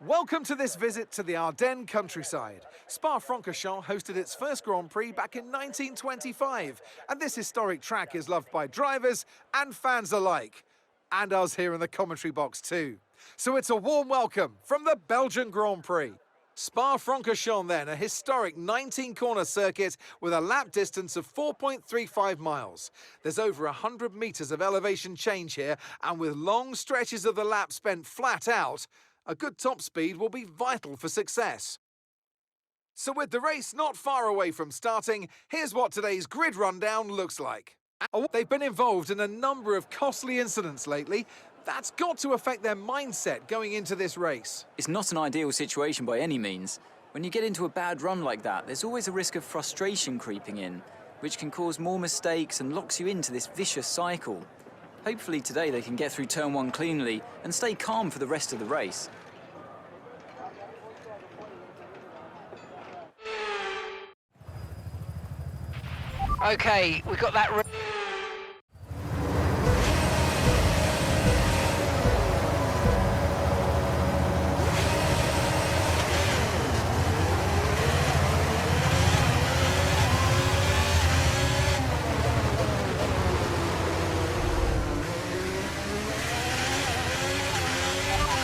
Welcome to this visit to the Ardennes countryside. SPA-FRANCORCHAMPS hosted its first Grand Prix back in 1925, and this historic track is loved by drivers and fans alike. And us here in the commentary box too. So it's a warm welcome from the Belgian Grand Prix. SPA-FRANCORCHAMPS then, a historic 19-corner circuit with a lap distance of 4.35 miles. There's over 100 metres of elevation change here, and with long stretches of the lap spent flat out, a good top speed will be vital for success. So with the race not far away from starting, here's what today's grid rundown looks like. They've been involved in a number of costly incidents lately. That's got to affect their mindset going into this race. It's not an ideal situation by any means. When you get into a bad run like that, there's always a risk of frustration creeping in, which can cause more mistakes and locks you into this vicious cycle. Hopefully today they can get through turn 1 cleanly and stay calm for the rest of the race. Okay, we've got that.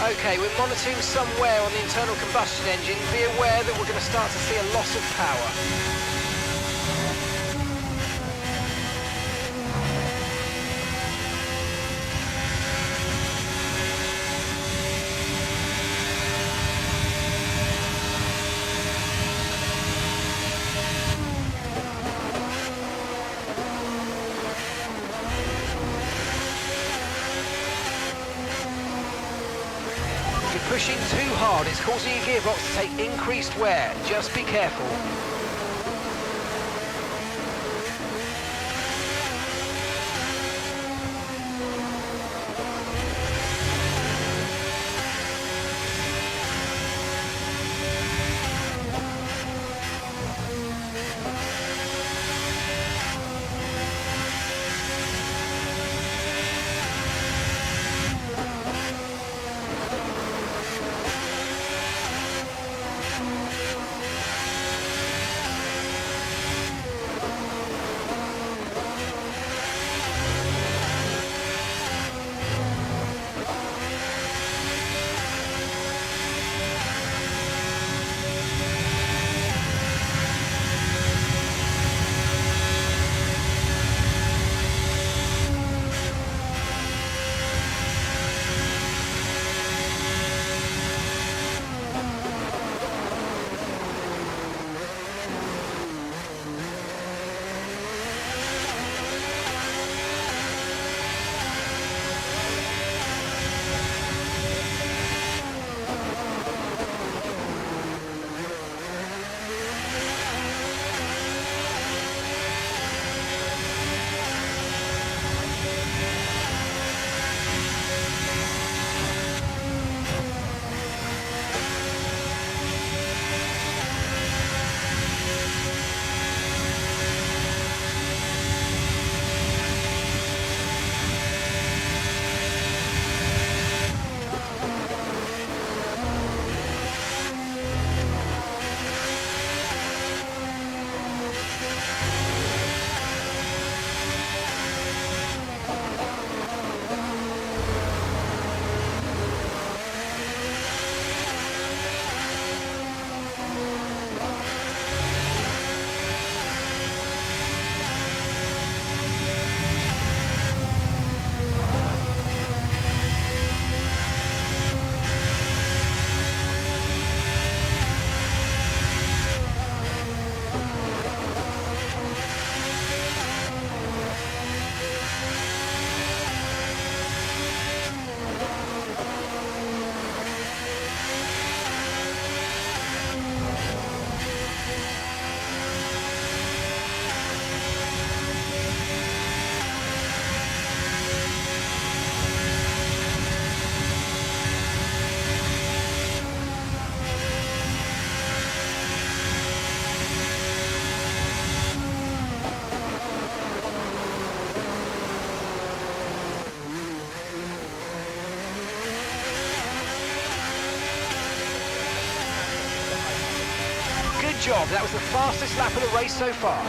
Okay, we're monitoring somewhere on the internal combustion engine. Be aware that we're going to start to see a loss of power. Pushing too hard, it's causing your gearbox to take increased wear. Just be careful. job. That was the fastest lap of the race so far.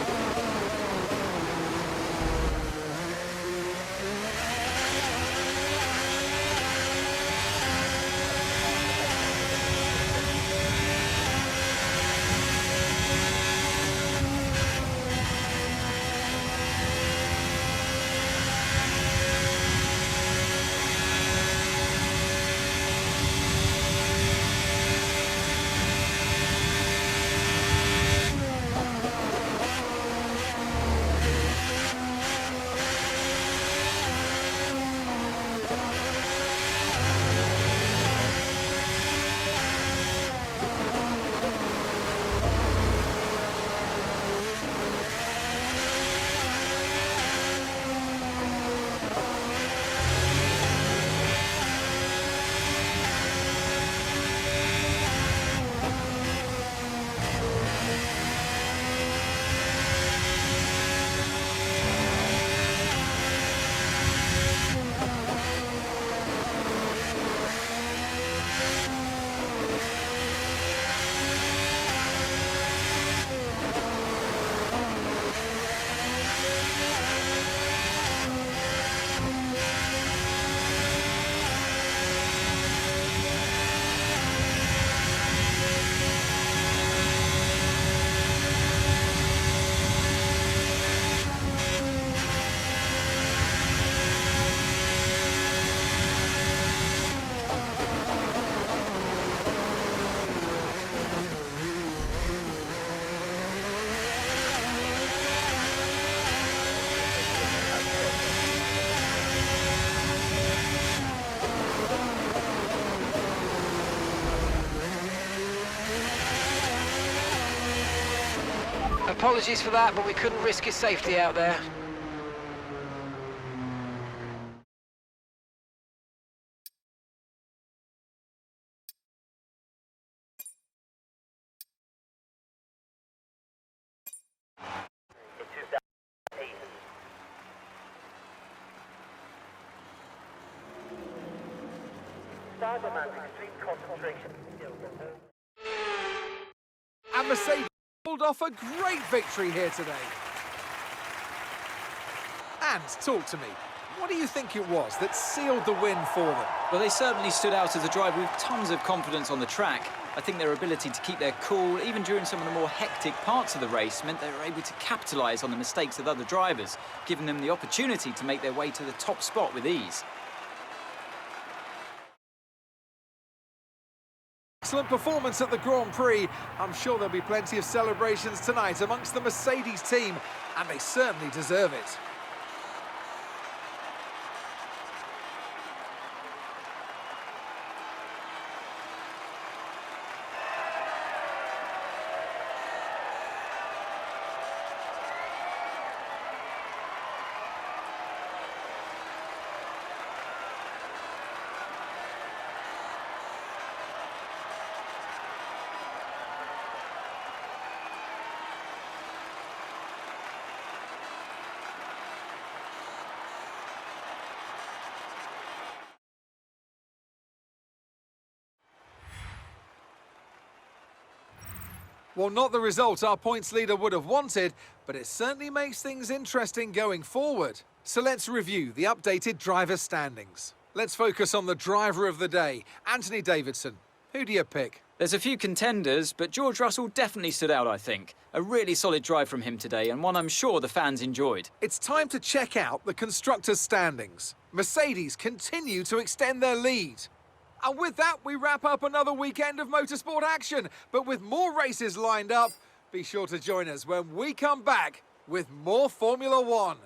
Apologies for that, but we couldn't risk his safety out there. And Mercedes pulled off a great victory here today. And talk to me. What do you think it was that sealed the win for them? Well, they certainly stood out as a driver with tons of confidence on the track. I think their ability to keep their cool, even during some of the more hectic parts of the race, meant they were able to capitalise on the mistakes of other drivers, giving them the opportunity to make their way to the top spot with ease. Excellent performance at the Grand Prix. I'm sure there'll be plenty of celebrations tonight amongst the Mercedes team, and they certainly deserve it. Well, not the result our points leader would have wanted, but it certainly makes things interesting going forward. So let's review the updated driver standings. Let's focus on the driver of the day, Anthony Davidson. Who do you pick? There's a few contenders, but George Russell definitely stood out, I think. A really solid drive from him today, and one I'm sure the fans enjoyed. It's time to check out the constructors' standings. Mercedes continue to extend their lead. And with that, we wrap up another weekend of motorsport action. But with more races lined up, be sure to join us when we come back with more Formula One.